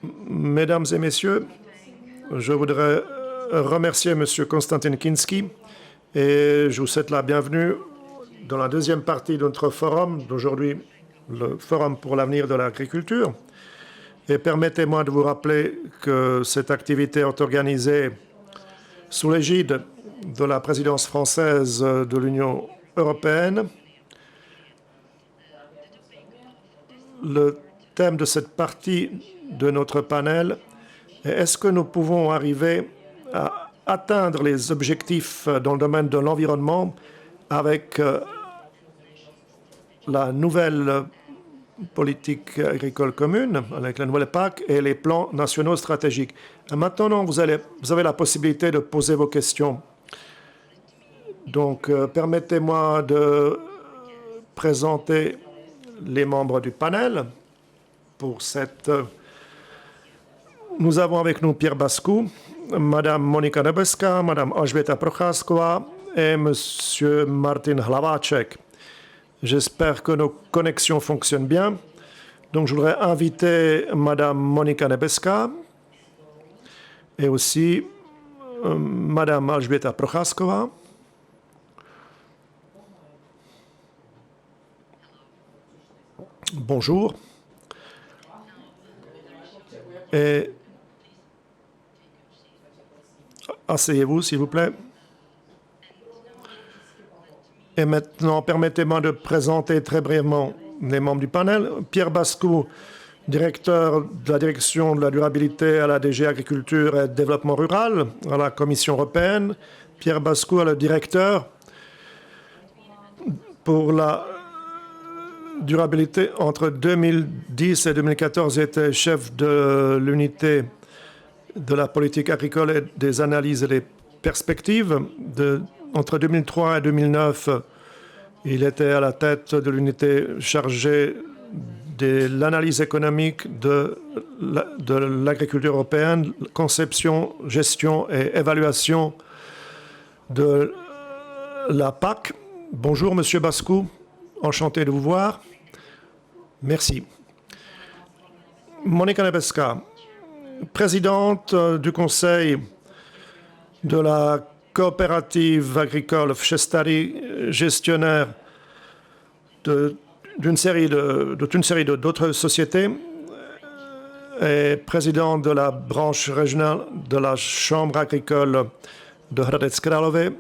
Mesdames et messieurs, je voudrais remercier M. Konstantin Kinski et je vous souhaite la bienvenue dans la deuxième partie de notre forum d'aujourd'hui, le Forum pour l'avenir de l'agriculture. Et permettez-moi de vous rappeler que cette activité est organisée sous l'égide de la présidence française de l'Union européenne. Le thème de cette partie de notre panel est: est-ce que nous pouvons arriver à atteindre les objectifs dans le domaine de l'environnement avec la nouvelle politique agricole commune, avec la nouvelle PAC et les plans nationaux stratégiques. Et maintenant, vous avez la possibilité de poser vos questions. Donc, permettez-moi de présenter les membres du panel pour cette... Nous avons avec nous Pierre Bascu, Madame Monika Nebeska, Madame Alžběta Procházková et Monsieur Martin Hlaváček. J'espère que nos connexions fonctionnent bien. Donc, je voudrais inviter Madame Monika Nebeska et aussi Madame Alžběta Procházková. Bonjour. Et asseyez-vous, s'il vous plaît. Et maintenant, permettez-moi de présenter très brièvement les membres du panel. Pierre Bascu, directeur de la direction de la durabilité à la DG Agriculture et Développement rural à la Commission européenne. Pierre Bascu est le directeur pour la durabilité entre 2010 et 2014. Il était chef de l'unité de la politique agricole et des analyses et des perspectives. Entre 2003 et 2009, il était à la tête de l'unité chargée de l'analyse économique de l'agriculture européenne, conception, gestion et évaluation de la PAC. Bonjour, Monsieur Bascu. Enchanté de vous voir. Merci. Monika Nebeska, présidente du conseil de la coopérative agricole Všestary, gestionnaire d'une série d'autres sociétés, et présidente de la branche régionale de la Chambre agricole de Hradec Králové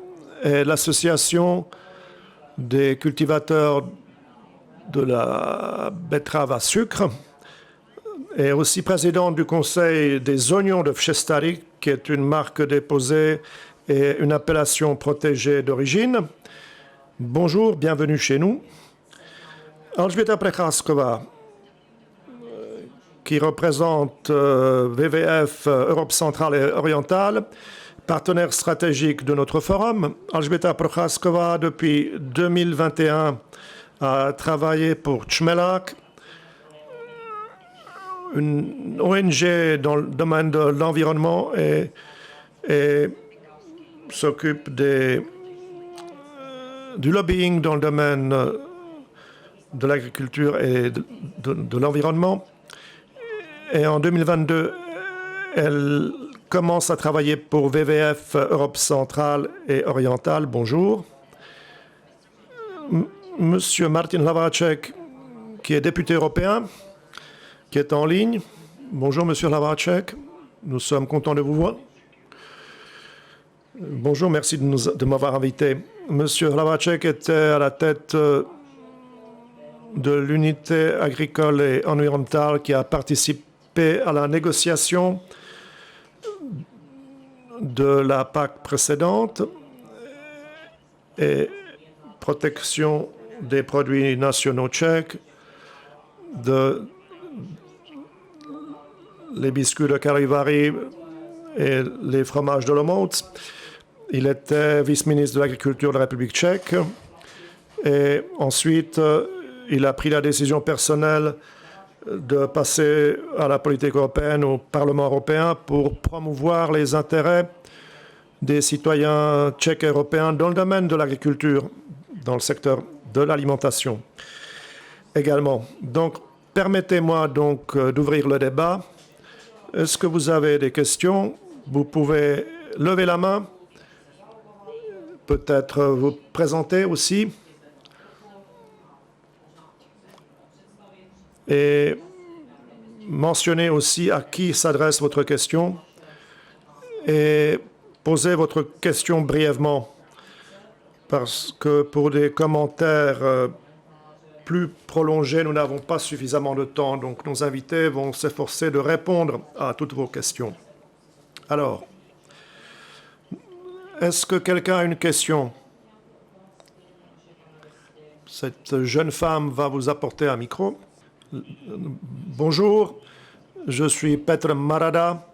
et l'association des cultivateurs de la betterave à sucre, et aussi présidente du conseil des oignons de Všestary, qui est une marque déposée et une appellation protégée d'origine. Bonjour, bienvenue chez nous. Alžběta Procházková, qui représente WWF Europe centrale et orientale, partenaire stratégique de notre forum. Alžběta Procházková, depuis 2021, a travaillé pour Čmelák, une ONG dans le domaine de l'environnement, et s'occupe du lobbying dans le domaine de l'agriculture et de l'environnement. Et en 2022, elle commence à travailler pour WWF Europe centrale et orientale. Bonjour. Monsieur Martin Hlaváček, qui est député européen, qui est en ligne. Bonjour, Monsieur Hlaváček. Nous sommes contents de vous voir. Bonjour, merci de m'avoir invité. Monsieur Hlaváček était à la tête de l'unité agricole et environnementale qui a participé à la négociation de la PAC précédente et protection des produits nationaux tchèques, les biscuits de Karivari et les fromages de Olomouc. Il était vice-ministre de l'Agriculture de la République tchèque et ensuite il a pris la décision personnelle de passer à la politique européenne, au Parlement européen, pour promouvoir les intérêts des citoyens tchèques et européens dans le domaine de l'agriculture, dans le secteur de l'alimentation également. Donc, permettez-moi donc d'ouvrir le débat Est-ce que vous avez des questions? Vous pouvez lever la main, peut-être vous présenter aussi. Et mentionner aussi à qui s'adresse votre question et posez votre question brièvement parce que pour des commentaires plus prolongés, nous n'avons pas suffisamment de temps, donc nos invités vont s'efforcer de répondre à toutes vos questions. Alors, est-ce que quelqu'un a une question? Cette jeune femme va vous apporter un micro. Bonjour, je suis Petr Marada.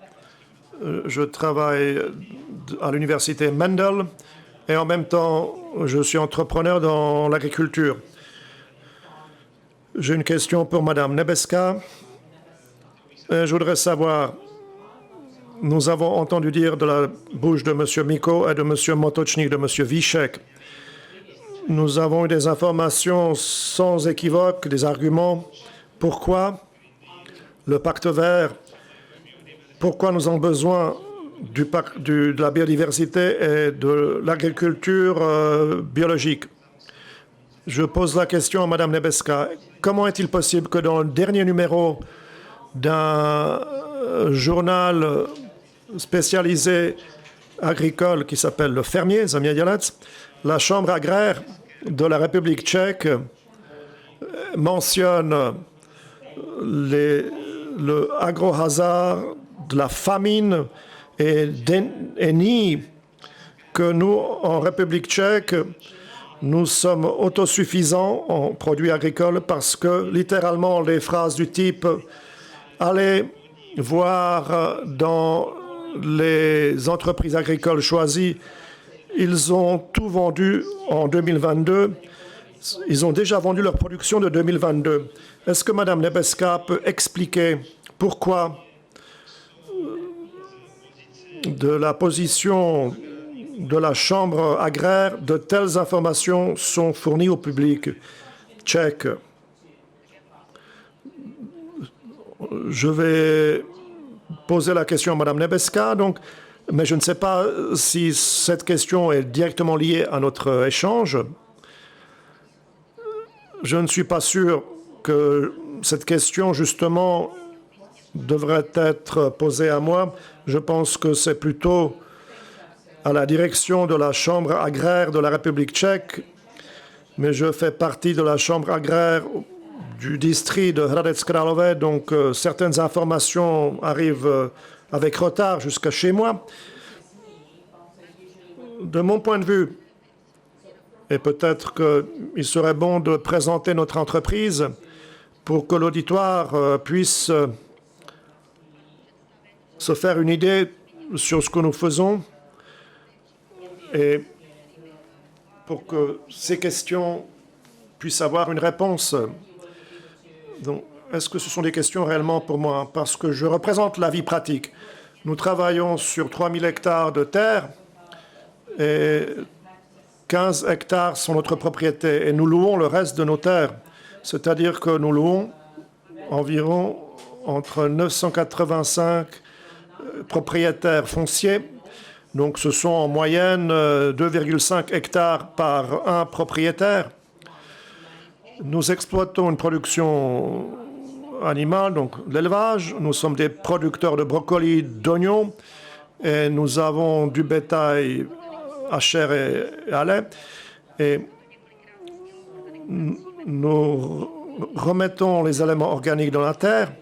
Je travaille à l'université Mendel et en même temps, je suis entrepreneur dans l'agriculture. J'ai une question pour Madame Nebeska. Je voudrais savoir, nous avons entendu dire de la bouche de M. Miko et de M. Motochnik, de M. Wiechek. Nous avons eu des informations sans équivoque, des arguments. Pourquoi le pacte vert? Pourquoi nous avons besoin de la biodiversité et de l'agriculture biologique? Je pose la question à Mme Nebeska. Comment est-il possible que dans le dernier numéro d'un journal spécialisé agricole qui s'appelle Le Fermier, Zamědělec, la Chambre agraire de la République tchèque mentionne le agro-hasard de la famine et nie que nous, en République tchèque, nous sommes autosuffisants en produits agricoles parce que, littéralement, les phrases du type « Allez voir dans les entreprises agricoles choisies, ils ont tout vendu en 2022. Ils ont déjà vendu leur production de 2022. » Est-ce que Mme Nebeska peut expliquer pourquoi de la position de la Chambre agraire, de telles informations sont fournies au public tchèque? Je vais poser la question à Mme Nebeska, donc, mais je ne sais pas si cette question est directement liée à notre échange. Je ne suis pas sûr que cette question, justement, devrait être posée à moi. Je pense que c'est plutôt à la direction de la Chambre agraire de la République tchèque, mais je fais partie de la Chambre agraire du district de Hradec Králové, donc certaines informations arrivent avec retard jusqu'à chez moi. De mon point de vue, et peut-être qu'il serait bon de présenter notre entreprise pour que l'auditoire puisse se faire une idée sur ce que nous faisons et pour que ces questions puissent avoir une réponse. Donc, est-ce que ce sont des questions réellement pour moi? Parce que je représente la vie pratique. Nous travaillons sur 3000 hectares de terre et 15 hectares sont notre propriété et nous louons le reste de nos terres. C'est-à-dire que nous louons environ entre 985 propriétaires fonciers. Donc ce sont en moyenne 2,5 hectares par un propriétaire. Nous exploitons une production animale, donc l'élevage. Nous sommes des producteurs de brocolis, d'oignons et nous avons du bétail à chair et à lait. Et nous remettons les éléments organiques dans la terre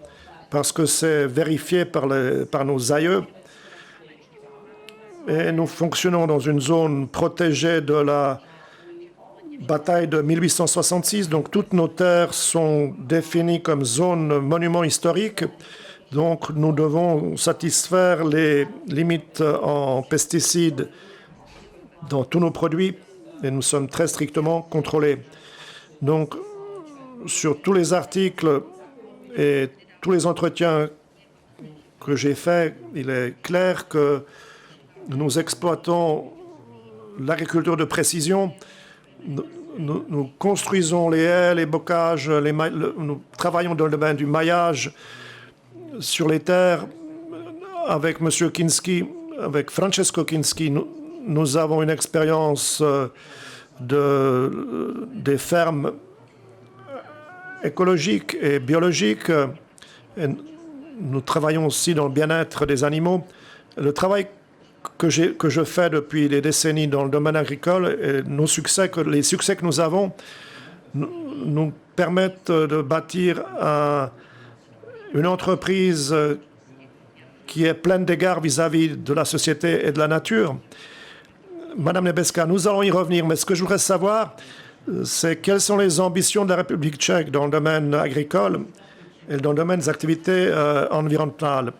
parce que c'est vérifié par nos aïeux. Et nous fonctionnons dans une zone protégée de la bataille de 1866. Donc toutes nos terres sont définies comme zone monument historique. Donc nous devons satisfaire les limites en pesticides dans tous nos produits et nous sommes très strictement contrôlés. Donc sur tous les articles et tous les entretiens que j'ai faits, il est clair que nous exploitons l'agriculture de précision. Nous construisons les haies, les bocages, nous travaillons dans le domaine du maillage sur les terres. avec M. Kinski, avec Francesco Kinski, nous avons une expérience des fermes écologiques et biologiques. Et nous travaillons aussi dans le bien-être des animaux. Le travail que je fais depuis des décennies dans le domaine agricole et les succès que nous avons nous permettent de bâtir une entreprise qui est pleine d'égards vis-à-vis de la société et de la nature. Madame Nebeska, nous allons y revenir, mais ce que je voudrais savoir, c'est quelles sont les ambitions de la République tchèque dans le domaine agricole et dans le domaine des activités environnementales.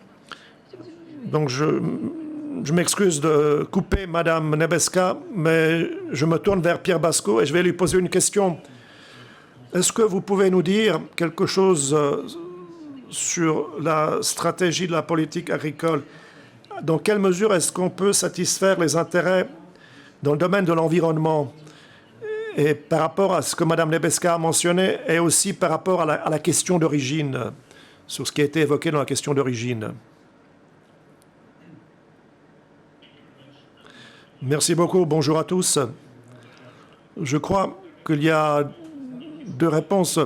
Donc je m'excuse de couper Madame Nebeska, mais je me tourne vers Pierre Basco et je vais lui poser une question. Est-ce que vous pouvez nous dire quelque chose sur la stratégie de la politique agricole? Dans quelle mesure est-ce qu'on peut satisfaire les intérêts dans le domaine de l'environnement et par rapport à ce que Mme Nebeska a mentionné et aussi par rapport à la question d'origine, sur ce qui a été évoqué dans la question d'origine? Merci beaucoup. Bonjour à tous. Je crois qu'il y a deux réponses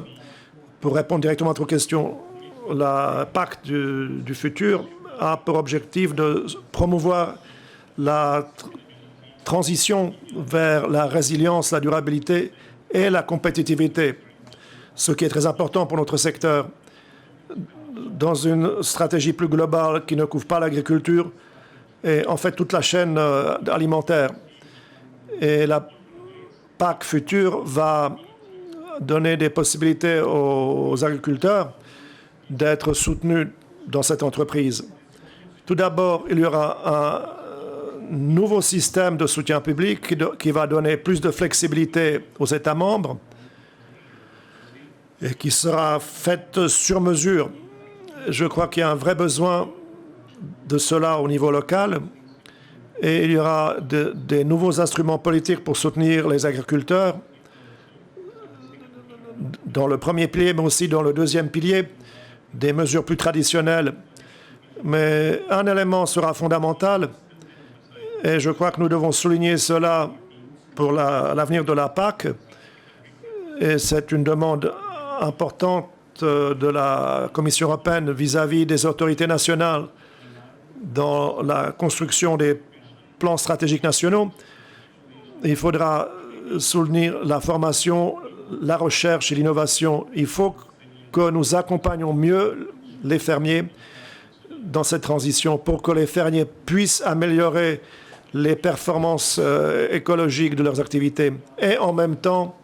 pour répondre directement à votre question. La PAC du futur a pour objectif de promouvoir la transition vers la résilience, la durabilité et la compétitivité, ce qui est très important pour notre secteur. Dans une stratégie plus globale qui ne couvre pas l'agriculture et en fait toute la chaîne alimentaire. Et la PAC future va donner des possibilités aux agriculteurs d'être soutenus dans cette entreprise. Tout d'abord, il y aura un nouveau système de soutien public qui va donner plus de flexibilité aux États membres et qui sera faite sur mesure. Je crois qu'il y a un vrai besoin de cela au niveau local et il y aura des nouveaux instruments politiques pour soutenir les agriculteurs dans le premier pilier, mais aussi dans le deuxième pilier, des mesures plus traditionnelles. Mais un élément sera fondamental, et je crois que nous devons souligner cela pour l'avenir de la PAC, et c'est une demande importante de la Commission européenne vis-à-vis des autorités nationales dans la construction des plans stratégiques nationaux. Il faudra soutenir la formation, la recherche et l'innovation. Il faut que nous accompagnions mieux les fermiers dans cette transition pour que les fermiers puissent améliorer les performances écologiques de leurs activités et en même temps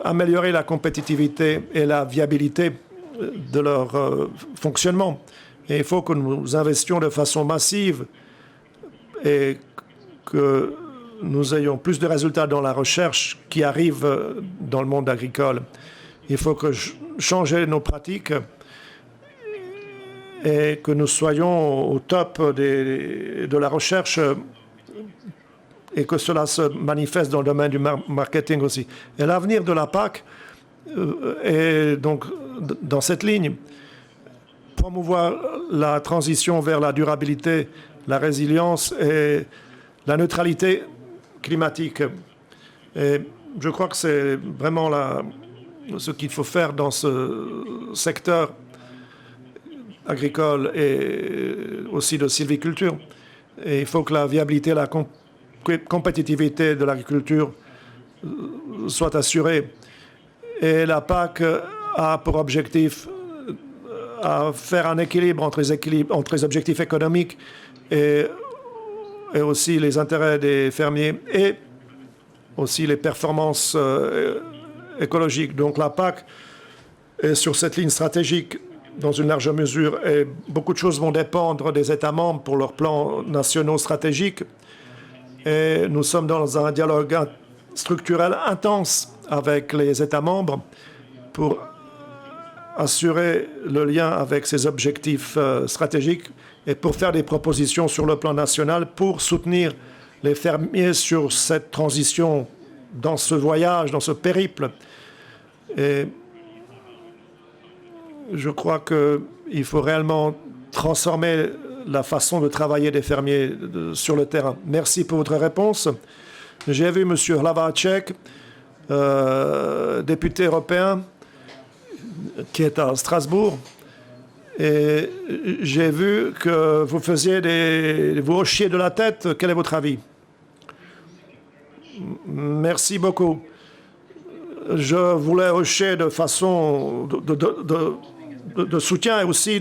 améliorer la compétitivité et la viabilité de leur fonctionnement. Et il faut que nous investions de façon massive et que nous ayons plus de résultats dans la recherche qui arrive dans le monde agricole. Il faut que changer nos pratiques et que nous soyons au top de la recherche et que cela se manifeste dans le domaine du marketing aussi. Et l'avenir de la PAC est donc dans cette ligne. Promouvoir la transition vers la durabilité, la résilience et la neutralité climatique. Et je crois que c'est vraiment ce qu'il faut faire dans ce secteur agricole et aussi de sylviculture. Et il faut que la viabilité et la compétitivité de l'agriculture soit assurée. Et la PAC a pour objectif à faire un équilibre entre les objectifs économiques et aussi les intérêts des fermiers et aussi les performances écologiques. Donc la PAC est sur cette ligne stratégique dans une large mesure et beaucoup de choses vont dépendre des États membres pour leurs plans nationaux stratégiques. Et nous sommes dans un dialogue structurel intense avec les États membres pour assurer le lien avec ces objectifs stratégiques et pour faire des propositions sur le plan national pour soutenir les fermiers sur cette transition, dans ce voyage, dans ce périple. Et je crois qu'il faut réellement transformer la façon de travailler des fermiers sur le terrain. Merci pour votre réponse. J'ai vu M. Hlaváček, député européen, qui est à Strasbourg, et j'ai vu que vous faisiez vous hochiez de la tête. Quel est votre avis? Merci beaucoup. Je voulais hocher de façon de soutien et aussi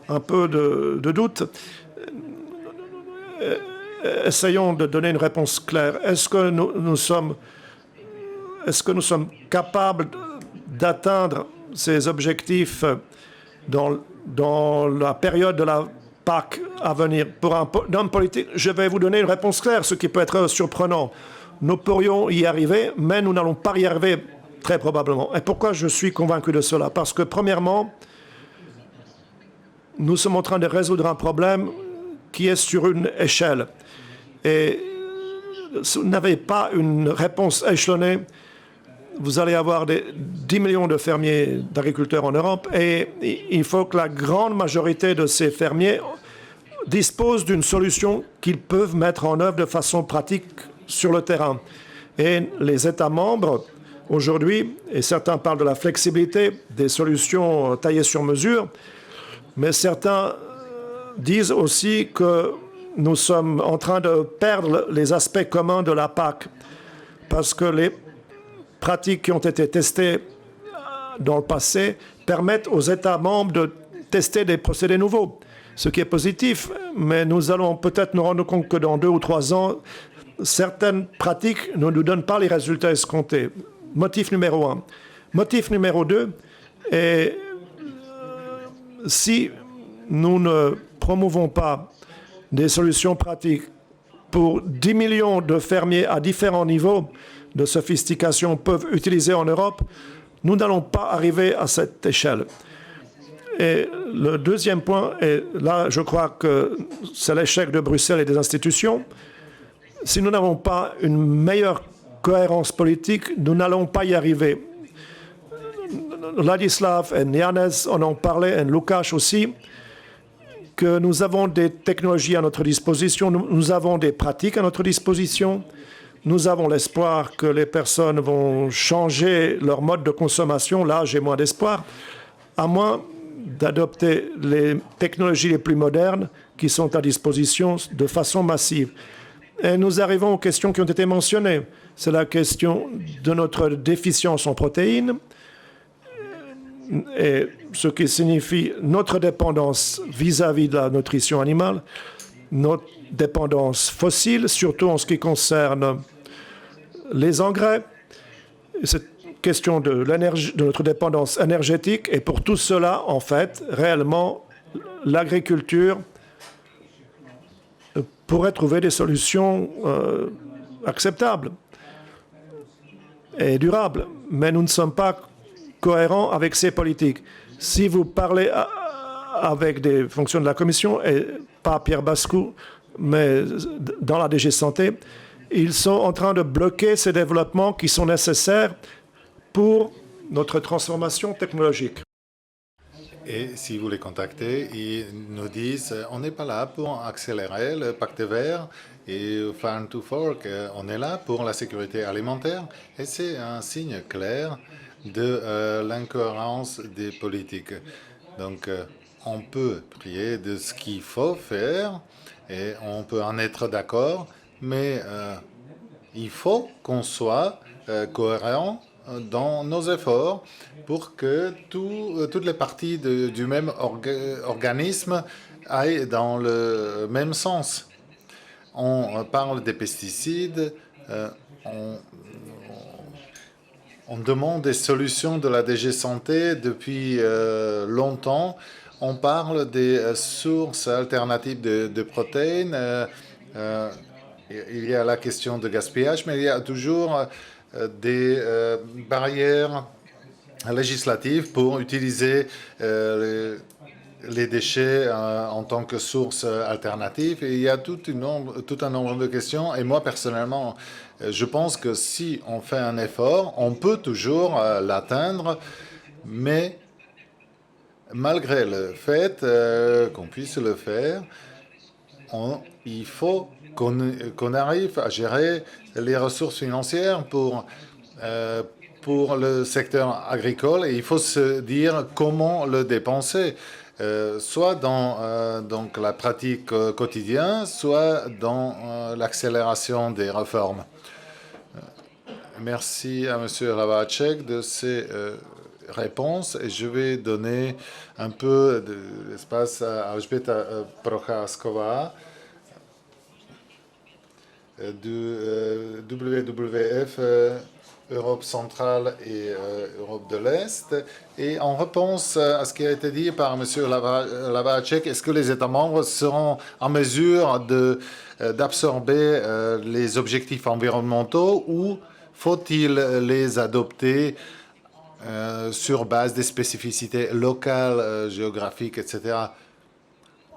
un peu de doute. Essayons de donner une réponse claire. Est-ce que nous sommes capables d'atteindre ces objectifs dans la période de la PAC à venir? Pour un homme politique, je vais vous donner une réponse claire, ce qui peut être surprenant. Nous pourrions y arriver, mais nous n'allons pas y arriver très probablement. Et pourquoi je suis convaincu de cela? Parce que, premièrement, nous sommes en train de résoudre un problème qui est sur une échelle. Et si vous n'avez pas une réponse échelonnée, vous allez avoir 10 millions de fermiers, d'agriculteurs en Europe, et il faut que la grande majorité de ces fermiers disposent d'une solution qu'ils peuvent mettre en œuvre de façon pratique sur le terrain. Et les États membres, aujourd'hui, et certains parlent de la flexibilité, des solutions taillées sur mesure, mais certains disent aussi que nous sommes en train de perdre les aspects communs de la PAC, parce que les pratiques qui ont été testées dans le passé permettent aux États membres de tester des procédés nouveaux, ce qui est positif, mais nous allons peut-être nous rendre compte que dans 2 ou 3 ans, certaines pratiques ne nous donnent pas les résultats escomptés. Motif numéro 1. Motif numéro 2 est si nous ne promouvons pas des solutions pratiques pour 10 millions de fermiers à différents niveaux de sophistication peuvent utiliser en Europe, nous n'allons pas arriver à cette échelle. Et le deuxième point, et là je crois que c'est l'échec de Bruxelles et des institutions, si nous n'avons pas une meilleure cohérence politique, nous n'allons pas y arriver. Ladislav et Yanez en ont parlé, et Lukáš aussi, que nous avons des technologies à notre disposition, nous avons des pratiques à notre disposition, nous avons l'espoir que les personnes vont changer leur mode de consommation. Là, j'ai moins d'espoir, à moins d'adopter les technologies les plus modernes qui sont à disposition de façon massive. Et nous arrivons aux questions qui ont été mentionnées. C'est la question de notre déficience en protéines, et ce qui signifie notre dépendance vis-à-vis de la nutrition animale, notre dépendance fossile, surtout en ce qui concerne les engrais, cette question de notre dépendance énergétique. Et pour tout cela, en fait, réellement, l'agriculture pourrait trouver des solutions acceptables et durables. Mais nous ne sommes pas cohérent avec ces politiques. Si vous parlez avec des fonctions de la Commission, et pas Pierre Bascou, mais dans la DG Santé, ils sont en train de bloquer ces développements qui sont nécessaires pour notre transformation technologique. Et si vous les contactez, ils nous disent on n'est pas là pour accélérer le pacte vert et Farm to Fork, on est là pour la sécurité alimentaire. Et c'est un signe clair de l'incohérence des politiques. Donc, on peut prier de ce qu'il faut faire et on peut en être d'accord, mais il faut qu'on soit cohérent dans nos efforts pour que toutes les parties du même organisme aillent dans le même sens. On parle des pesticides, on demande des solutions de la DG Santé depuis longtemps. On parle des sources alternatives de protéines. Il y a la question de gaspillage, mais il y a toujours des barrières législatives pour utiliser les déchets en tant que source alternative. Et il y a tout un nombre de questions. Et moi, personnellement, je pense que si on fait un effort, on peut toujours l'atteindre, mais malgré le fait qu'on puisse le faire, il faut qu'on arrive à gérer les ressources financières pour le secteur agricole et il faut se dire comment le dépenser, soit dans donc la pratique quotidienne, soit dans l'accélération des réformes. Merci à M. Hlavaček de ces réponses et je vais donner un peu d'espace à Alžběta Procházková du WWF Europe centrale et Europe de l'Est. Et en réponse à ce qui a été dit par M. Hlavaček, est-ce que les États membres seront en mesure d'absorber les objectifs environnementaux ou faut-il les adopter sur base des spécificités locales, géographiques, etc.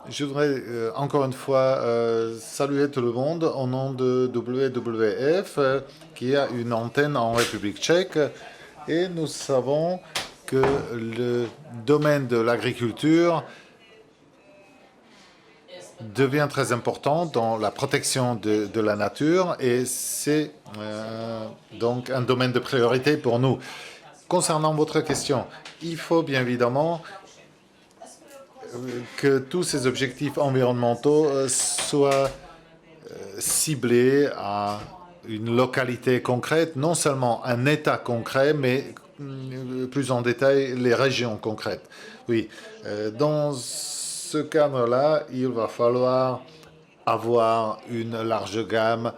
Je voudrais encore une fois saluer tout le monde au nom de WWF qui a une antenne en République tchèque et nous savons que le domaine de l'agriculture devient très important dans la protection de la nature et c'est donc un domaine de priorité pour nous. Concernant votre question, il faut bien évidemment que tous ces objectifs environnementaux soient ciblés à une localité concrète, non seulement un État concret, mais plus en détail les régions concrètes. Oui, dans ce cadre-là, il va falloir avoir une large gamme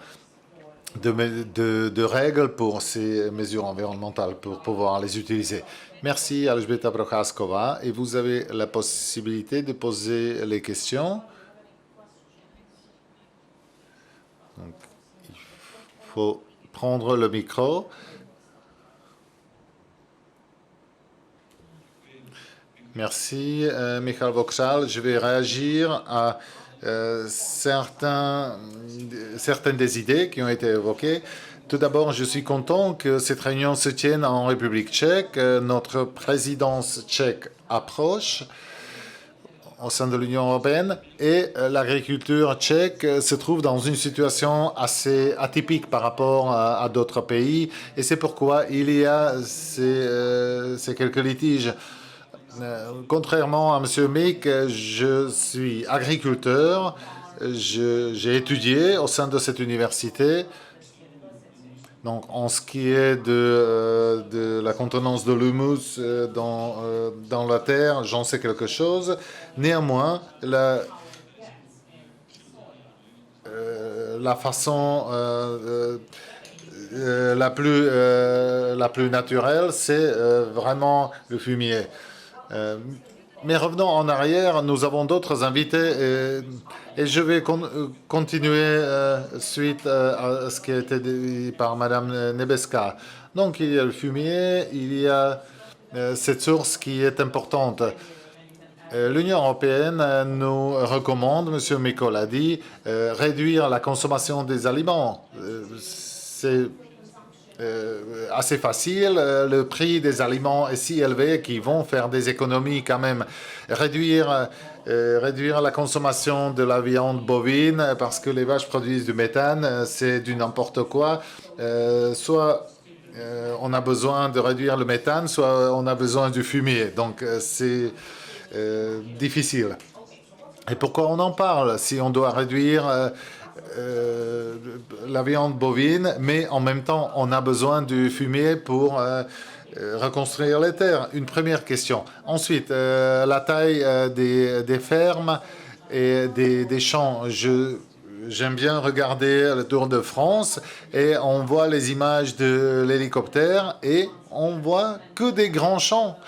de règles pour ces mesures environnementales, pour pouvoir les utiliser. Merci Alžběta Procházková et vous avez la possibilité de poser les questions. Donc, il faut prendre le micro. Merci, Michal Voxal. Je vais réagir à certaines des idées qui ont été évoquées. Tout d'abord, je suis content que cette réunion se tienne en République tchèque. Notre présidence tchèque approche au sein de l'Union européenne et l'agriculture tchèque se trouve dans une situation assez atypique par rapport à d'autres pays et c'est pourquoi il y a ces quelques litiges. Contrairement à M. Mick, je suis agriculteur, j'ai étudié au sein de cette université. Donc, en ce qui est de la contenance de l'humus dans la terre, j'en sais quelque chose. Néanmoins, la façon la plus naturelle, c'est vraiment le fumier. Mais revenons en arrière, nous avons d'autres invités et je vais continuer suite à ce qui a été dit par Madame Nebeska. Donc il y a le fumier, il y a cette source qui est importante. L'Union européenne nous recommande, M. Mikol l'a dit, réduire la consommation des aliments. C'est assez facile, le prix des aliments est si élevé qu'ils vont faire des économies quand même. Réduire la consommation de la viande bovine parce que les vaches produisent du méthane, c'est du n'importe quoi. Soit on a besoin de réduire le méthane, soit on a besoin du fumier. Donc c'est difficile. Et pourquoi on en parle si on doit réduire la viande bovine, mais en même temps, on a besoin du fumier pour reconstruire les terres. Une première question. Ensuite, la taille des fermes et des champs. J'aime bien regarder le Tour de France et on voit les images de l'hélicoptère et on voit que des grands champs.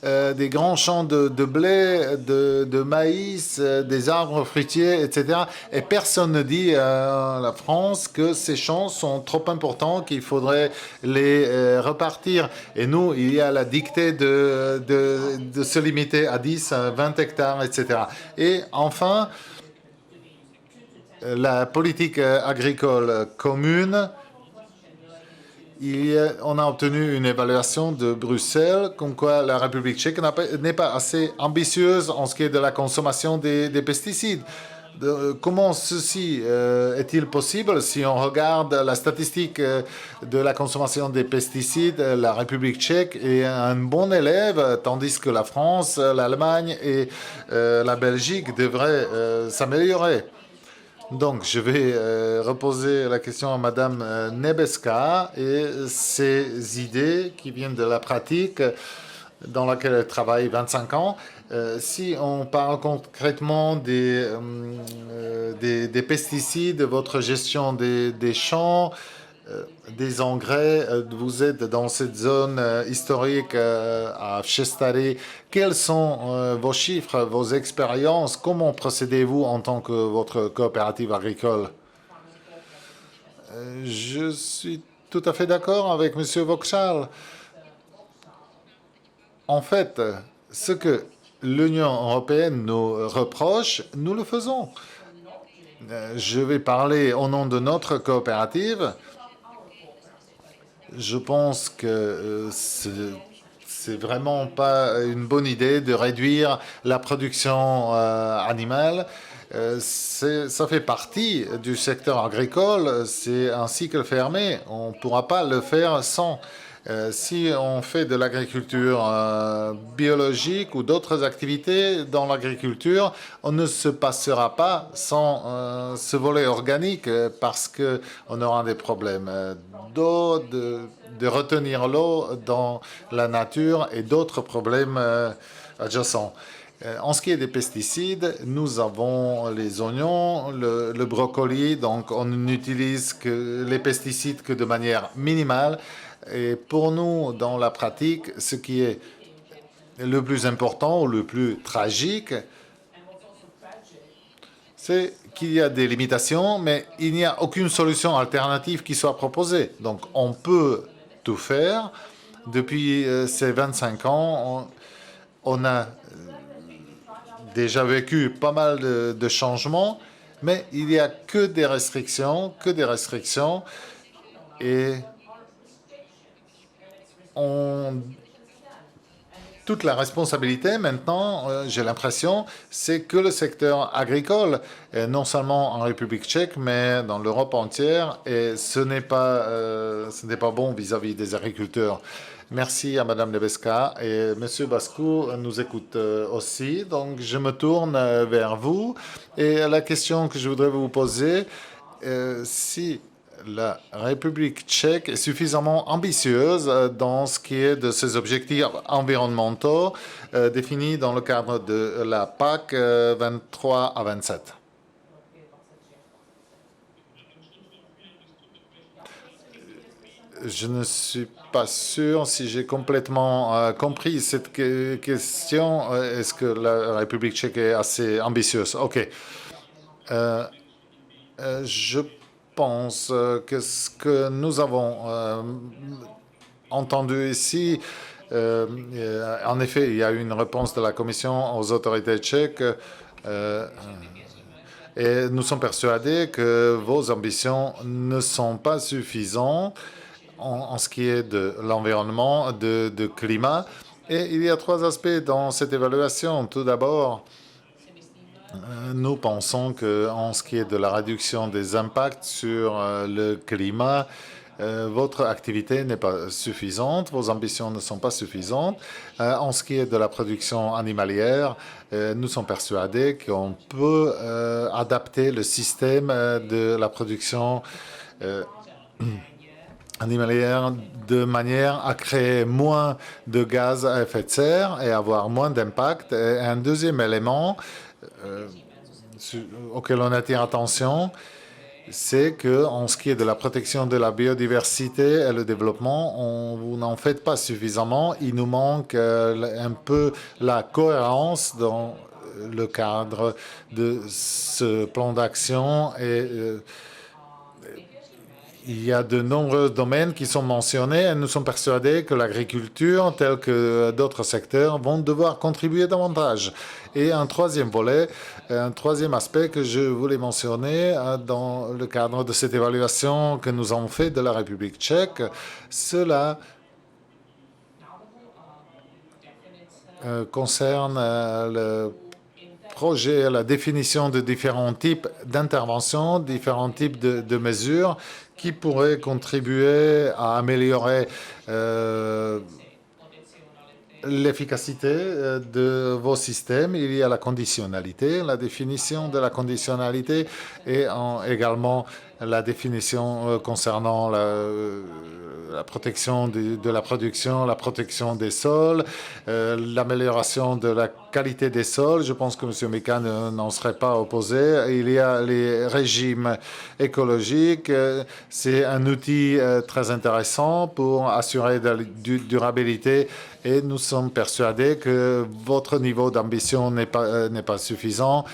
Des grands champs de blé, de maïs, des arbres fruitiers, etc. Et personne ne dit à la France que ces champs sont trop importants, qu'il faudrait les repartir. Et nous, il y a la dictée de se limiter à 10, 20 hectares, etc. Et enfin, la politique agricole commune, On a obtenu une évaluation de Bruxelles comme quoi la République tchèque n'est pas assez ambitieuse en ce qui est de la consommation des pesticides. Comment ceci est-il possible si on regarde la statistique de la consommation des pesticides? La République tchèque est un bon élève, tandis que la France, l'Allemagne et la Belgique devraient s'améliorer. Donc, je vais reposer la question à Madame Nebeska et ses idées qui viennent de la pratique dans laquelle elle travaille 25 ans. Si on parle concrètement des pesticides, votre gestion des champs, des engrais, vous êtes dans cette zone historique à Chestare. Quels sont vos chiffres, vos expériences? Comment procédez-vous en tant que votre coopérative agricole? Je suis tout à fait d'accord avec M. Vauxhall. En fait, ce que l'Union européenne nous reproche, nous le faisons. Je vais parler au nom de notre coopérative. Je pense que c'est vraiment pas une bonne idée de réduire la production animale. Ça fait partie du secteur agricole, c'est un cycle fermé. On ne pourra pas le faire sans. Si on fait de l'agriculture biologique ou d'autres activités dans l'agriculture, on ne se passera pas sans ce volet organique parce qu'on aura des problèmes d'eau, de retenir l'eau dans la nature et d'autres problèmes adjacents. En ce qui est des pesticides, nous avons les oignons, le brocoli, donc on n'utilise que les pesticides que de manière minimale. Et pour nous, dans la pratique, ce qui est le plus important ou le plus tragique, c'est qu'il y a des limitations, mais il n'y a aucune solution alternative qui soit proposée. Donc on peut tout faire. Depuis ces 25 ans, on a déjà vécu pas mal de changements, mais il n'y a que des restrictions, et toute la responsabilité maintenant, j'ai l'impression, c'est que le secteur agricole, non seulement en République tchèque, mais dans l'Europe entière, et ce n'est pas bon vis-à-vis des agriculteurs. Merci à Madame Nebeska et Monsieur Bascou nous écoute aussi. Donc je me tourne vers vous et la question que je voudrais vous poser, si la République tchèque est suffisamment ambitieuse dans ce qui est de ses objectifs environnementaux définis dans le cadre de la PAC 23 à 27. Je ne suis pas sûr si j'ai complètement compris cette question. Est-ce que la République tchèque est assez ambitieuse? OK. Je pense que ce que nous avons entendu ici, en effet, il y a eu une réponse de la Commission aux autorités tchèques et nous sommes persuadés que vos ambitions ne sont pas suffisantes en ce qui est de l'environnement, de climat. Et il y a trois aspects dans cette évaluation. Tout d'abord, nous pensons qu'en ce qui est de la réduction des impacts sur le climat, votre activité n'est pas suffisante, vos ambitions ne sont pas suffisantes. En ce qui est de la production animalière, nous sommes persuadés qu'on peut adapter le système de la production animalière de manière à créer moins de gaz à effet de serre et avoir moins d'impact. Et un deuxième élément auquel on attire attention, c'est que en ce qui est de la protection de la biodiversité et le développement, vous n'en faites pas suffisamment. Il nous manque un peu la cohérence dans le cadre de ce plan d'action et il y a de nombreux domaines qui sont mentionnés et nous sommes persuadés que l'agriculture, telle que d'autres secteurs, vont devoir contribuer davantage. Et un troisième volet, un troisième aspect que je voulais mentionner dans le cadre de cette évaluation que nous avons fait de la République tchèque, cela concerne le projet, la définition de différents types d'interventions, différents types de mesures qui pourraient contribuer à améliorer l'efficacité de vos systèmes. Il y a la conditionnalité, la définition de la conditionnalité et également la définition concernant la protection de la production, la protection des sols, l'amélioration de la qualité des sols. Je pense que M. Mika n'en serait pas opposé. Il y a les régimes écologiques. C'est un outil très intéressant pour assurer de la durabilité et nous sommes persuadés que votre niveau d'ambition n'est pas suffisant.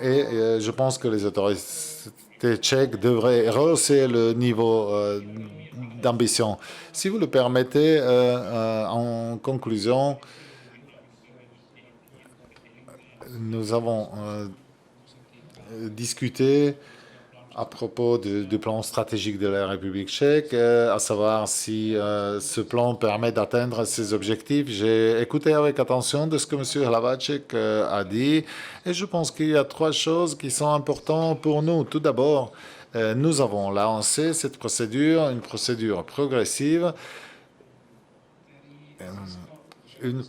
Je pense que les autorités tchèques devraient rehausser le niveau d'ambition. Si vous le permettez, en conclusion, nous avons discuté à propos du plan stratégique de la République tchèque, à savoir si ce plan permet d'atteindre ses objectifs. J'ai écouté avec attention de ce que M. Hlaváček a dit et je pense qu'il y a trois choses qui sont importantes pour nous. Tout d'abord, nous avons lancé cette procédure, une procédure progressive, une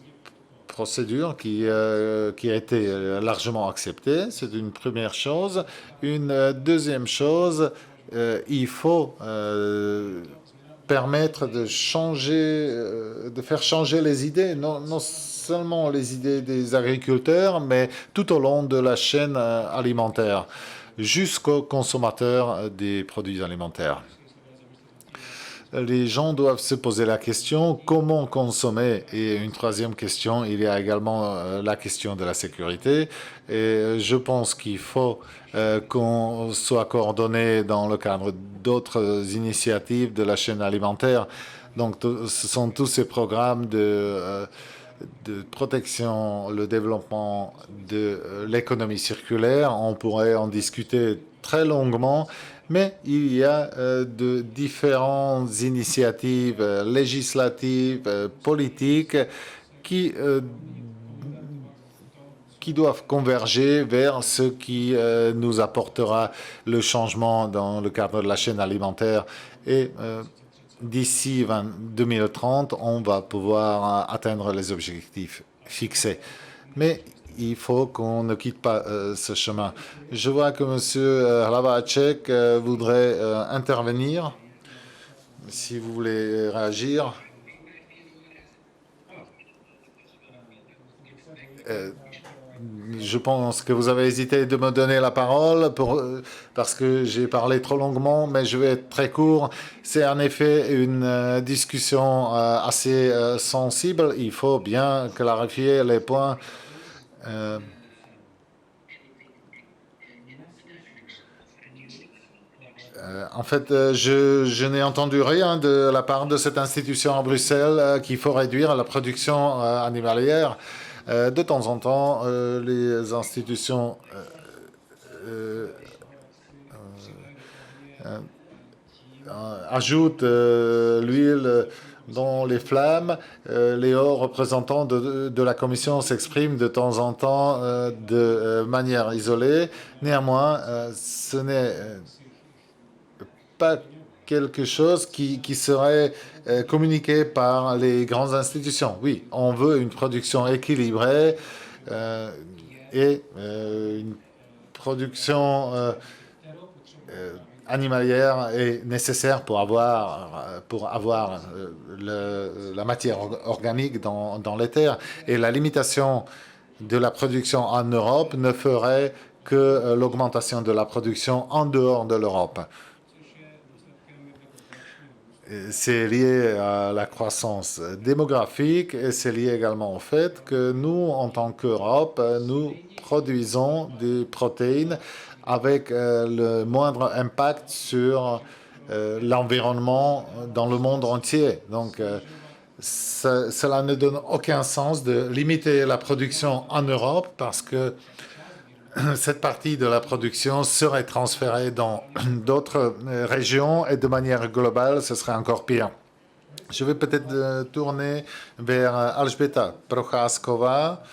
procédure qui a été largement acceptée. C'est une première chose. Une deuxième chose, il faut permettre de faire changer les idées, non seulement les idées des agriculteurs, mais tout au long de la chaîne alimentaire, jusqu'aux consommateurs des produits alimentaires. Les gens doivent se poser la question comment consommer. Et une troisième question, il y a également la question de la sécurité. Et je pense qu'il faut qu'on soit coordonné dans le cadre d'autres initiatives de la chaîne alimentaire. Donc, ce sont tous ces programmes de protection, le développement de l'économie circulaire. On pourrait en discuter très longuement. Mais il y a de différentes initiatives législatives, politiques qui doivent converger vers ce qui nous apportera le changement dans le cadre de la chaîne alimentaire. Et d'ici 2030, on va pouvoir atteindre les objectifs fixés. Mais il faut qu'on ne quitte pas ce chemin. Je vois que M. Hlaváček voudrait intervenir. Si vous voulez réagir. Je pense que vous avez hésité de me donner la parole parce que j'ai parlé trop longuement, mais je vais être très court. C'est en effet une discussion assez sensible. Il faut bien clarifier les points. En fait, je n'ai entendu rien de la part de cette institution à Bruxelles qu'il faut réduire la production animalière. De temps en temps, les institutions ajoutent l'huile dans les flammes. Les hauts représentants de la Commission s'expriment de temps en temps de manière isolée. Néanmoins, ce n'est pas quelque chose qui serait communiqué par les grandes institutions. Oui, on veut une production équilibrée et une production animalière est nécessaire pour avoir la matière organique dans les terres. Et la limitation de la production en Europe ne ferait que l'augmentation de la production en dehors de l'Europe. C'est lié à la croissance démographique et c'est lié également au fait que nous, en tant qu'Europe, nous produisons des protéines avec le moindre impact sur l'environnement dans le monde entier. Donc, cela ne donne aucun sens de limiter la production en Europe parce que cette partie de la production serait transférée dans d'autres régions et de manière globale, ce serait encore pire. Je vais peut-être tourner vers Alžběta Procházková.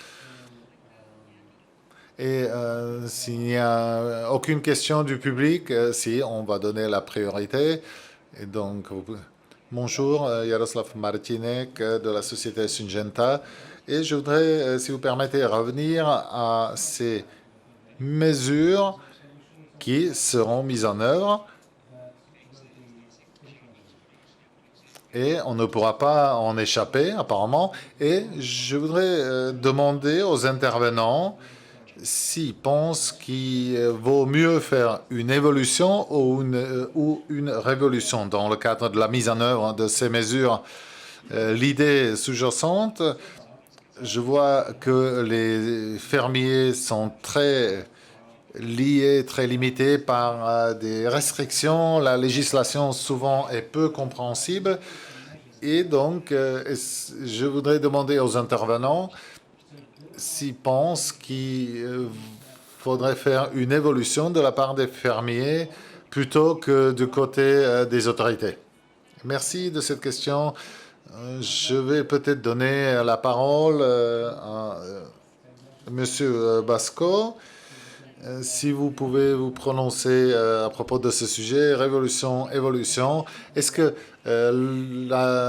Et s'il n'y a aucune question du public, si on va donner la priorité. Et donc, bonjour, Jaroslav Martinek de la société Syngenta. Et je voudrais, si vous permettez, revenir à ces mesures qui seront mises en œuvre. Et on ne pourra pas en échapper, apparemment. Et je voudrais demander aux intervenants s'ils pensent qu'il vaut mieux faire une évolution ou une révolution dans le cadre de la mise en œuvre de ces mesures. L'idée sous-jacente, je vois que les fermiers sont très liés, très limités par des restrictions. La législation souvent est peu compréhensible. Et donc, je voudrais demander aux intervenants s'ils pensent qu'il faudrait faire une évolution de la part des fermiers plutôt que du côté des autorités. Merci de cette question. Je vais peut-être donner la parole à Monsieur Basco. Si vous pouvez vous prononcer à propos de ce sujet, révolution, évolution, est-ce que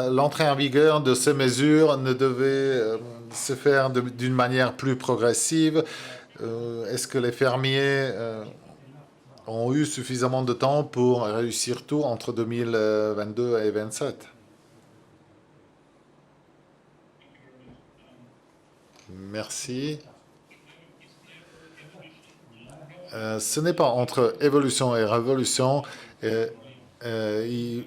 l'entrée en vigueur de ces mesures ne devait se faire d'une manière plus progressive? Est-ce que les fermiers ont eu suffisamment de temps pour réussir tout entre 2022 et 2027? Merci. Ce n'est pas entre évolution et révolution. Il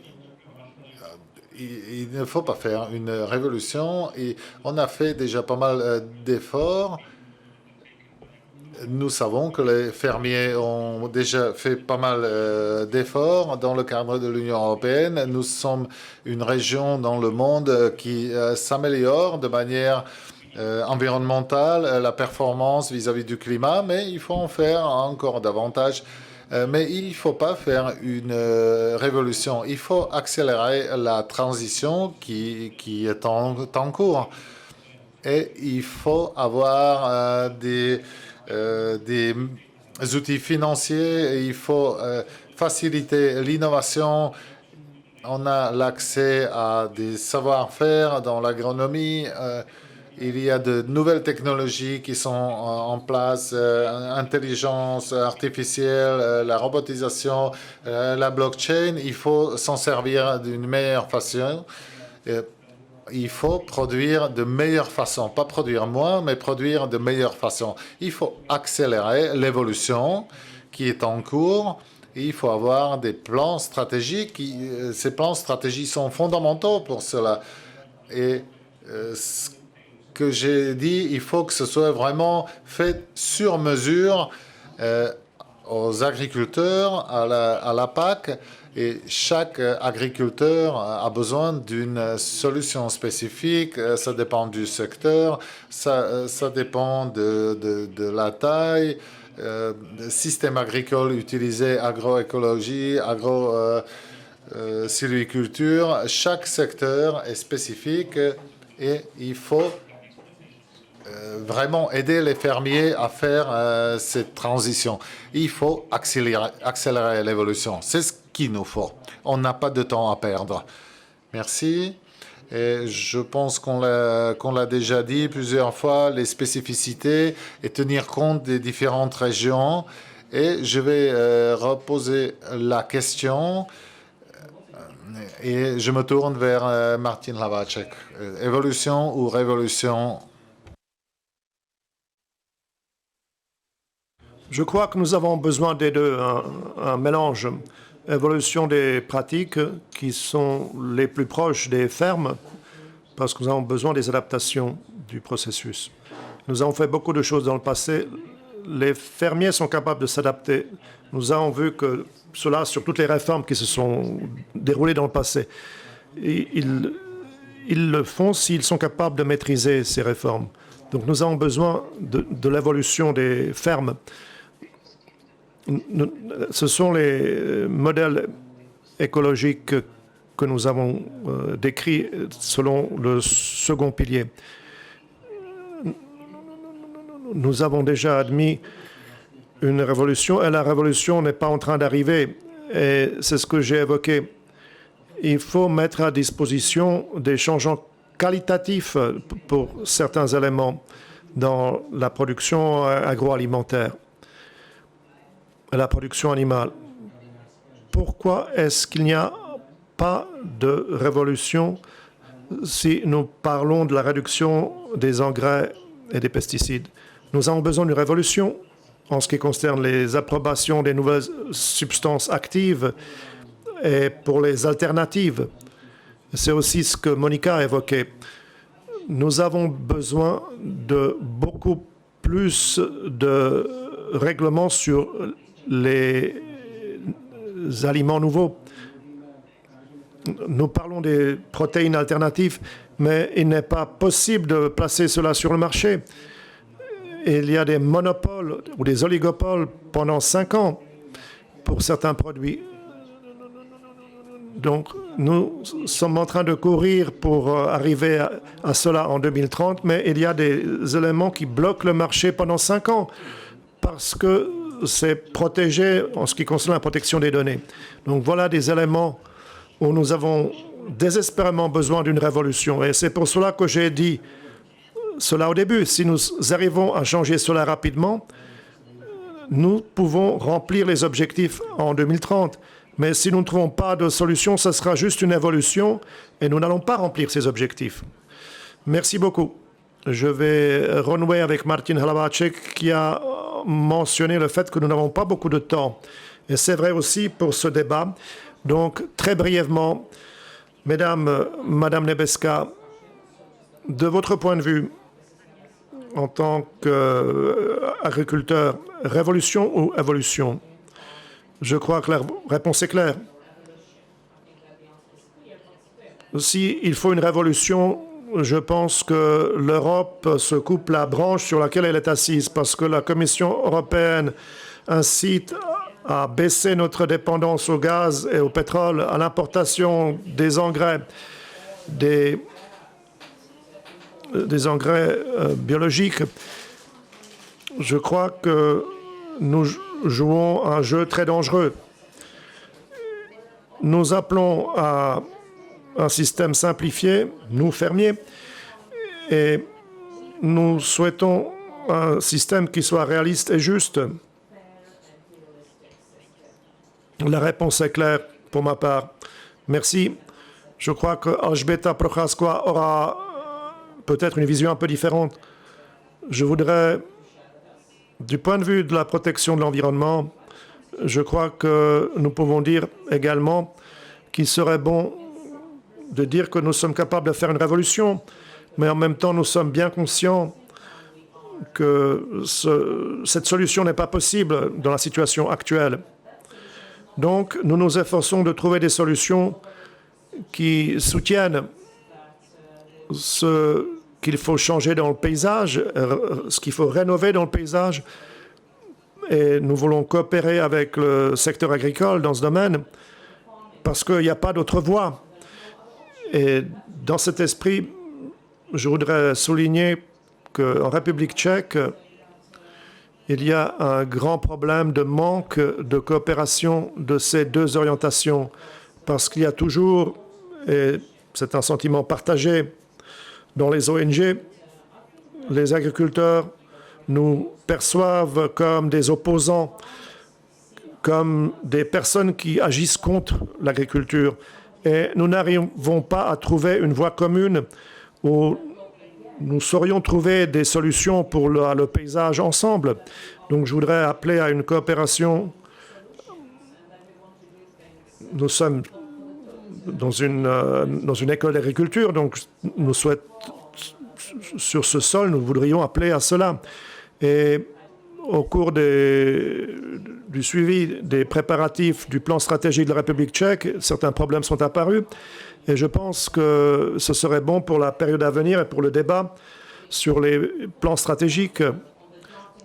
ne faut pas faire une révolution. Et on a fait déjà pas mal d'efforts. Nous savons que les fermiers ont déjà fait pas mal d'efforts dans le cadre de l'Union européenne. Nous sommes une région dans le monde qui s'améliore de manière environnementale, la performance vis-à-vis du climat, mais il faut en faire encore davantage. Mais il ne faut pas faire une révolution. Il faut accélérer la transition qui est en cours. Et il faut avoir des outils financiers, il faut faciliter l'innovation. On a l'accès à des savoir-faire dans l'agronomie. Il y a de nouvelles technologies qui sont en place, intelligence artificielle, la robotisation, la blockchain. Il faut s'en servir d'une meilleure façon. Il faut produire de meilleure façon, pas produire moins, mais produire de meilleure façon. Il faut accélérer l'évolution qui est en cours. Il faut avoir des plans stratégiques. Ces plans stratégiques sont fondamentaux pour cela. Et ce que j'ai dit, il faut que ce soit vraiment fait sur mesure aux agriculteurs, à la PAC. Et chaque agriculteur a besoin d'une solution spécifique. Ça dépend du secteur, ça dépend de la taille, système agricole utilisé, agroécologie, sylviculture. Chaque secteur est spécifique et il faut vraiment aider les fermiers à faire cette transition. Il faut accélérer l'évolution. C'est ce qu'il nous faut. On n'a pas de temps à perdre. Merci. Et je pense qu'on l'a déjà dit plusieurs fois, les spécificités et tenir compte des différentes régions. Et je vais reposer la question et je me tourne vers Martin Hlavaček. Évolution ou révolution? Je crois que nous avons besoin des deux, un mélange. Évolution des pratiques qui sont les plus proches des fermes, parce que nous avons besoin des adaptations du processus. Nous avons fait beaucoup de choses dans le passé. les fermiers sont capables de s'adapter. Nous avons vu que cela sur toutes les réformes qui se sont déroulées dans le passé. Et ils le font s'ils sont capables de maîtriser ces réformes. Donc nous avons besoin de l'évolution des fermes. Ce sont les modèles écologiques que nous avons décrits selon le second pilier. Nous avons déjà admis une révolution et la révolution n'est pas en train d'arriver. Et c'est ce que j'ai évoqué. Il faut mettre à disposition des changements qualitatifs pour certains éléments dans la production agroalimentaire et la production animale. Pourquoi est-ce qu'il n'y a pas de révolution si nous parlons de la réduction des engrais et des pesticides? Nous avons besoin d'une révolution en ce qui concerne les approbations des nouvelles substances actives et pour les alternatives. C'est aussi ce que Monica a évoqué. Nous avons besoin de beaucoup plus de règlements sur les aliments nouveaux. Nous parlons des protéines alternatives, mais il n'est pas possible de placer cela sur le marché. Il y a des monopoles ou des oligopoles pendant 5 ans pour certains produits. Donc, nous sommes en train de courir pour arriver à cela en 2030, mais il y a des éléments qui bloquent le marché pendant 5 ans parce que c'est protégé en ce qui concerne la protection des données. Donc, voilà des éléments où nous avons désespérément besoin d'une révolution. Et c'est pour cela que j'ai dit cela au début. Si nous arrivons à changer cela rapidement, nous pouvons remplir les objectifs en 2030. Mais si nous ne trouvons pas de solution, ce sera juste une évolution et nous n'allons pas remplir ces objectifs. Merci beaucoup. Je vais renouer avec Martin Hlavacek qui a mentionné le fait que nous n'avons pas beaucoup de temps. Et c'est vrai aussi pour ce débat. Donc, très brièvement, Madame Nebeska, de votre point de vue, en tant qu'agriculteur, révolution ou évolution? Je crois que la réponse est claire. S'il faut une révolution, je pense que l'Europe se coupe la branche sur laquelle elle est assise parce que la Commission européenne incite à baisser notre dépendance au gaz et au pétrole, à l'importation des engrais, des engrais biologiques. Je crois que nous jouons un jeu très dangereux. Nous appelons à un système simplifié, nous fermiers, et nous souhaitons un système qui soit réaliste et juste. La réponse est claire pour ma part. Merci. Je crois que Alžběta Procházková aura peut-être une vision un peu différente. Je voudrais, du point de vue de la protection de l'environnement, je crois que nous pouvons dire également qu'il serait bon de dire que nous sommes capables de faire une révolution, mais en même temps, nous sommes bien conscients que cette solution n'est pas possible dans la situation actuelle. Donc, nous nous efforçons de trouver des solutions qui soutiennent ce qu'il faut changer dans le paysage, ce qu'il faut rénover dans le paysage. Et nous voulons coopérer avec le secteur agricole dans ce domaine parce qu'il n'y a pas d'autre voie. Et dans cet esprit, je voudrais souligner qu'en République tchèque, il y a un grand problème de manque de coopération de ces deux orientations parce qu'il y a toujours, et c'est un sentiment partagé dans les ONG, les agriculteurs nous perçoivent comme des opposants, comme des personnes qui agissent contre l'agriculture. Et nous n'arrivons pas à trouver une voie commune où nous saurions trouver des solutions pour le paysage ensemble. Donc je voudrais appeler à une coopération. Nous sommes dans une école d'agriculture, donc nous souhaitons, sur ce sol, nous voudrions appeler à cela. Et au cours du suivi des préparatifs du plan stratégique de la République tchèque, certains problèmes sont apparus. Et je pense que ce serait bon pour la période à venir et pour le débat sur les plans stratégiques.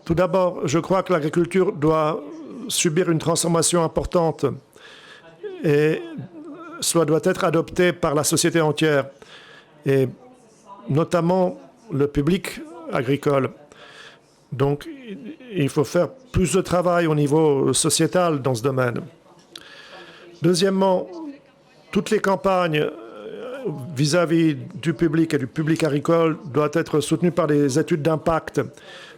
Tout d'abord, je crois que l'agriculture doit subir une transformation importante et cela doit être adopté par la société entière et notamment le public agricole. Donc, il faut faire plus de travail au niveau sociétal dans ce domaine. Deuxièmement, toutes les campagnes vis-à-vis du public et du public agricole doivent être soutenues par des études d'impact.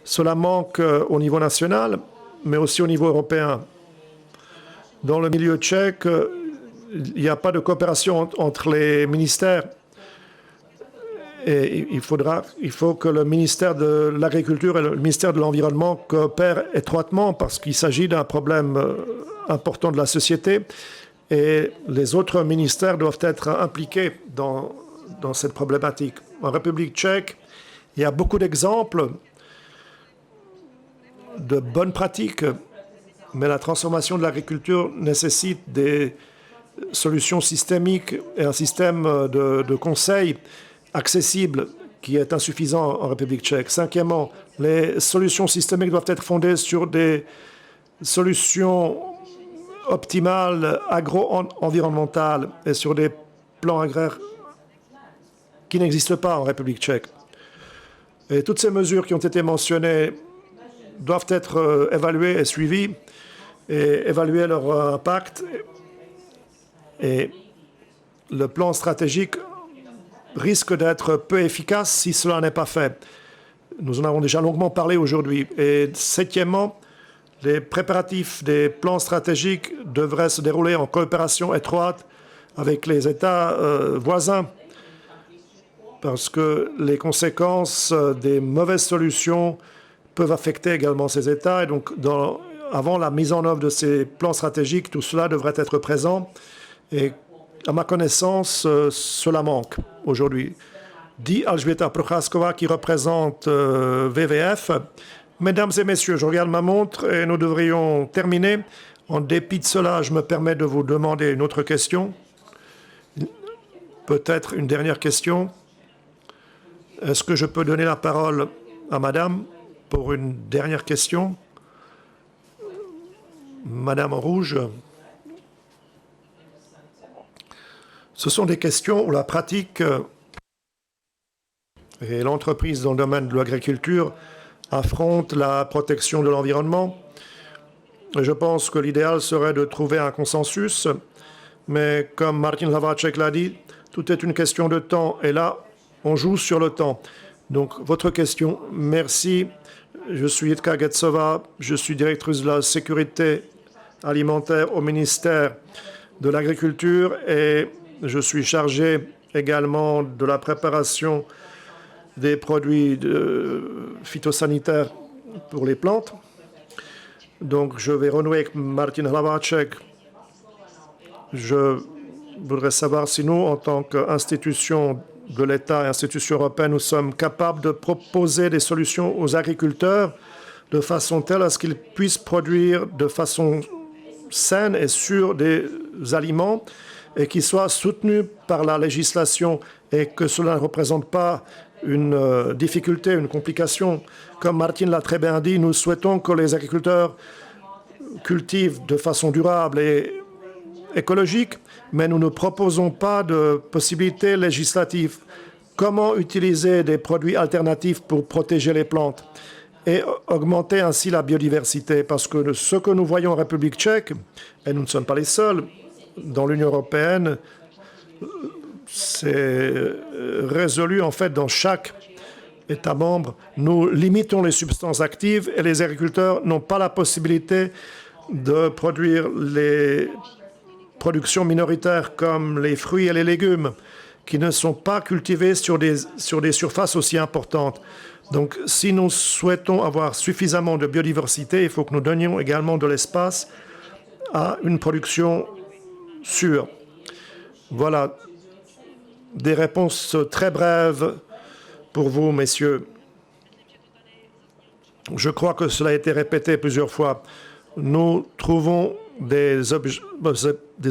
Cela manque au niveau national, mais aussi au niveau européen. Dans le milieu tchèque, il n'y a pas de coopération entre les ministères. Et il faut que le ministère de l'Agriculture et le ministère de l'Environnement coopèrent étroitement parce qu'il s'agit d'un problème important de la société et les autres ministères doivent être impliqués dans cette problématique. En République tchèque, il y a beaucoup d'exemples de bonnes pratiques, mais la transformation de l'agriculture nécessite des solutions systémiques et un système de conseil accessible qui est insuffisant en République tchèque. Cinquièmement, les solutions systémiques doivent être fondées sur des solutions optimales agro-environnementales et sur des plans agraires qui n'existent pas en République tchèque. Et toutes ces mesures qui ont été mentionnées doivent être évaluées et suivies et évaluer leur impact. Et le plan stratégique risque d'être peu efficace si cela n'est pas fait. Nous en avons déjà longuement parlé aujourd'hui. Et septièmement, les préparatifs des plans stratégiques devraient se dérouler en coopération étroite avec les États voisins parce que les conséquences des mauvaises solutions peuvent affecter également ces États. Et donc, avant la mise en œuvre de ces plans stratégiques, tout cela devrait être présent. Et à ma connaissance, cela manque aujourd'hui. Dit Alžběta Procházková, qui représente WWF. Mesdames et messieurs, je regarde ma montre et nous devrions terminer. En dépit de cela, je me permets de vous demander une autre question. Peut-être une dernière question. Est-ce que je peux donner la parole à madame pour une dernière question? Madame en rouge. Ce sont des questions où la pratique et l'entreprise dans le domaine de l'agriculture affrontent la protection de l'environnement. Je pense que l'idéal serait de trouver un consensus, mais comme Martin Hlavaček l'a dit, tout est une question de temps, et là, on joue sur le temps. Donc, votre question, merci. Je suis Jitka Getsova, je suis directrice de la sécurité alimentaire au ministère de l'Agriculture et je suis chargé également de la préparation des produits phytosanitaires pour les plantes. Donc, je vais renouer avec Martin Hlavaček. Je voudrais savoir si nous, en tant qu'institution de l'État et institution européenne, nous sommes capables de proposer des solutions aux agriculteurs de façon telle à ce qu'ils puissent produire de façon saine et sûre des aliments et qui soient soutenus par la législation et que cela ne représente pas une difficulté, une complication. Comme Martin l'a très bien dit, nous souhaitons que les agriculteurs cultivent de façon durable et écologique, mais nous ne proposons pas de possibilités législatives. Comment utiliser des produits alternatifs pour protéger les plantes et augmenter ainsi la biodiversité? Parce que ce que nous voyons en République tchèque, et nous ne sommes pas les seuls, dans l'Union européenne, c'est résolu en fait dans chaque État membre. Nous limitons les substances actives et les agriculteurs n'ont pas la possibilité de produire les productions minoritaires comme les fruits et les légumes qui ne sont pas cultivés sur des surfaces aussi importantes. Donc, si nous souhaitons avoir suffisamment de biodiversité, il faut que nous donnions également de l'espace à une production sûre. Voilà des réponses très brèves pour vous, messieurs. Je crois que cela a été répété plusieurs fois. Nous trouvons des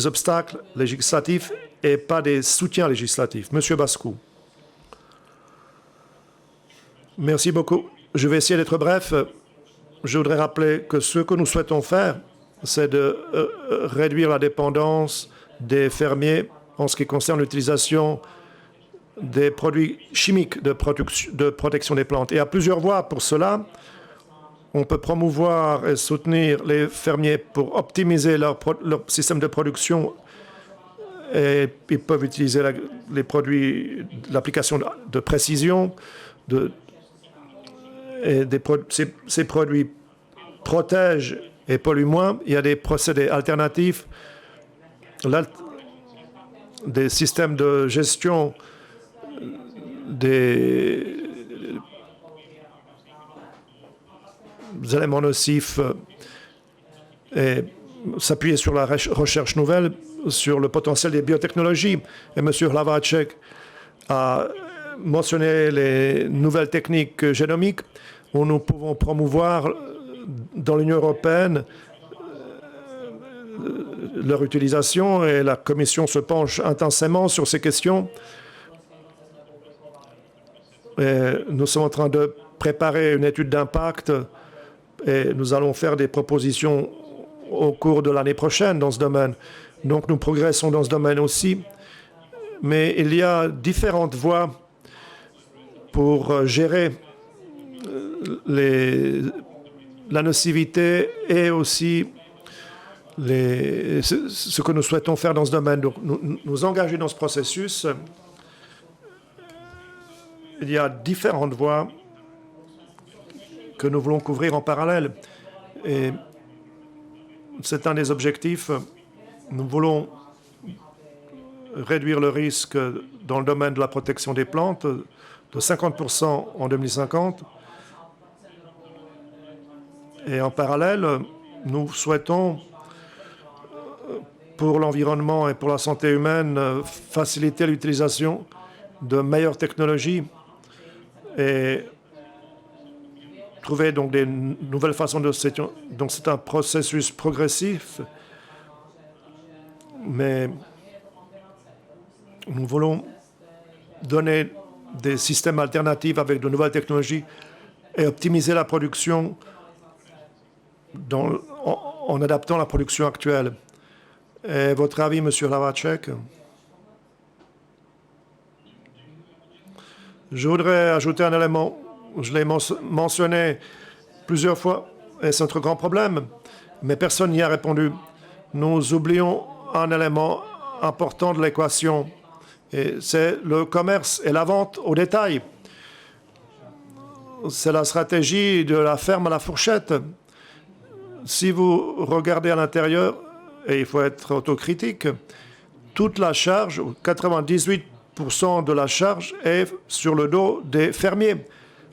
obstacles législatifs et pas des soutiens législatifs. Monsieur Bascou. Merci beaucoup. Je vais essayer d'être bref. Je voudrais rappeler que ce que nous souhaitons faire, c'est de réduire la dépendance des fermiers en ce qui concerne l'utilisation des produits chimiques de protection des plantes. Et à plusieurs voies pour cela. On peut promouvoir et soutenir les fermiers pour optimiser leur système de production et ils peuvent utiliser les produits, l'application de précision. Ces produits protègent et polluent moins. Il y a des procédés alternatifs, des systèmes de gestion des éléments nocifs et s'appuyer sur la recherche nouvelle, sur le potentiel des biotechnologies. Et M. Hlavaček a mentionné les nouvelles techniques génomiques où nous pouvons promouvoir dans l'Union européenne leur utilisation et la Commission se penche intensément sur ces questions. Et nous sommes en train de préparer une étude d'impact et nous allons faire des propositions au cours de l'année prochaine dans ce domaine. Donc nous progressons dans ce domaine aussi. Mais il y a différentes voies pour gérer la nocivité et aussi ce que nous souhaitons faire dans ce domaine. Donc nous engager dans ce processus. Il y a différentes voies que nous voulons couvrir en parallèle. Et c'est un des objectifs. Nous voulons réduire le risque dans le domaine de la protection des plantes de 50% en 2050. Et en parallèle, nous souhaitons, pour l'environnement et pour la santé humaine, faciliter l'utilisation de meilleures technologies et trouver donc des nouvelles façons de... Donc c'est un processus progressif, mais nous voulons donner des systèmes alternatifs avec de nouvelles technologies et optimiser la production en adaptant la production actuelle. Et votre avis, M. Hlavaček? Je voudrais ajouter un élément. Je l'ai mentionné plusieurs fois, et c'est notre grand problème, mais personne n'y a répondu. Nous oublions un élément important de l'équation, et c'est le commerce et la vente au détail. C'est la stratégie de la ferme à la fourchette. Si vous regardez à l'intérieur, et il faut être autocritique, toute la charge, 98% de la charge est sur le dos des fermiers.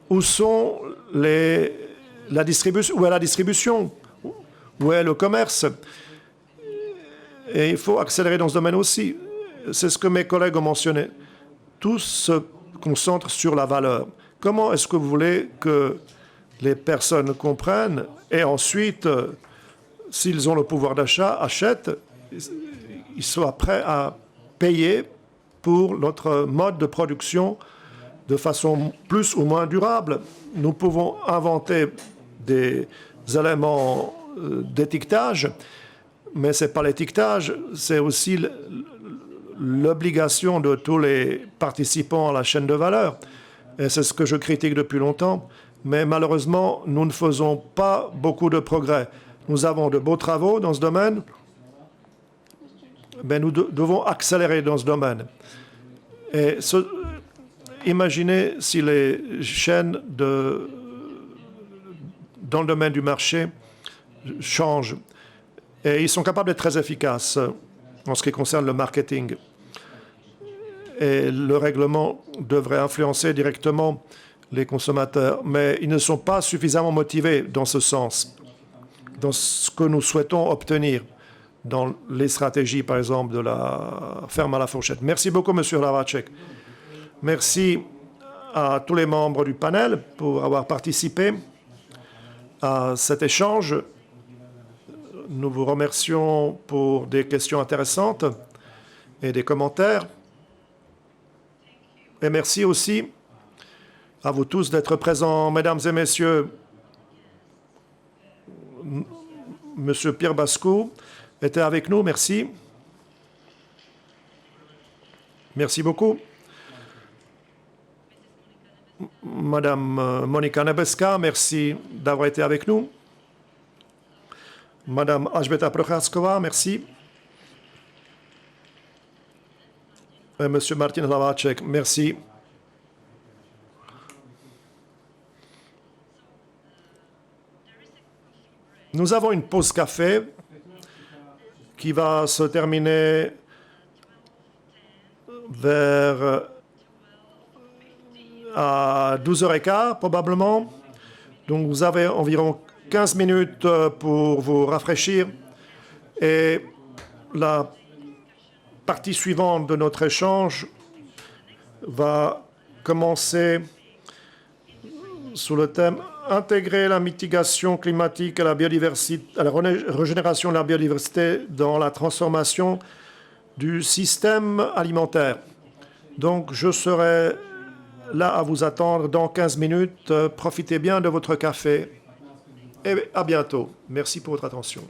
Où sont la distribution? Où est la distribution? Où est le commerce? Et il faut accélérer dans ce domaine aussi. C'est ce que mes collègues ont mentionné. Tout se concentre sur la valeur. Comment est-ce que vous voulez que les personnes comprennent et ensuite, s'ils ont le pouvoir d'achat, achètent, ils soient prêts à payer pour notre mode de production de façon plus ou moins durable. Nous pouvons inventer des éléments d'étiquetage, mais ce n'est pas l'étiquetage, c'est aussi l'obligation de tous les participants à la chaîne de valeur. Et c'est ce que je critique depuis longtemps. Mais malheureusement, nous ne faisons pas beaucoup de progrès. Nous avons de beaux travaux dans ce domaine, mais nous devons accélérer dans ce domaine. Et imaginez si les chaînes dans le domaine du marché changent. Et ils sont capables d'être très efficaces en ce qui concerne le marketing. Et le règlement devrait influencer directement les consommateurs. Mais ils ne sont pas suffisamment motivés dans ce sens, dans ce que nous souhaitons obtenir dans les stratégies, par exemple, de la ferme à la fourchette. Merci beaucoup, M. Hlavaček. Merci à tous les membres du panel pour avoir participé. à cet échange. Nous vous remercions pour des questions intéressantes et des commentaires. Et merci aussi à vous tous d'être présents. Mesdames et messieurs, Monsieur Pierre Bascou était avec nous. Merci. Merci beaucoup. Madame Monika Nebeska, merci d'avoir été avec nous. Madame Alžběta Procházková, merci. Et Monsieur Martin Hlaváček, merci. Nous avons une pause café qui va se terminer vers à 12h15 probablement. Donc vous avez environ 15 minutes pour vous rafraîchir. Et la partie suivante de notre échange va commencer sous le thème « Intégrer la mitigation climatique à la biodiversité, à la régénération de la biodiversité dans la transformation du système alimentaire ». Donc je serai là à vous attendre dans 15 minutes. Profitez bien de votre café et à bientôt. Merci pour votre attention.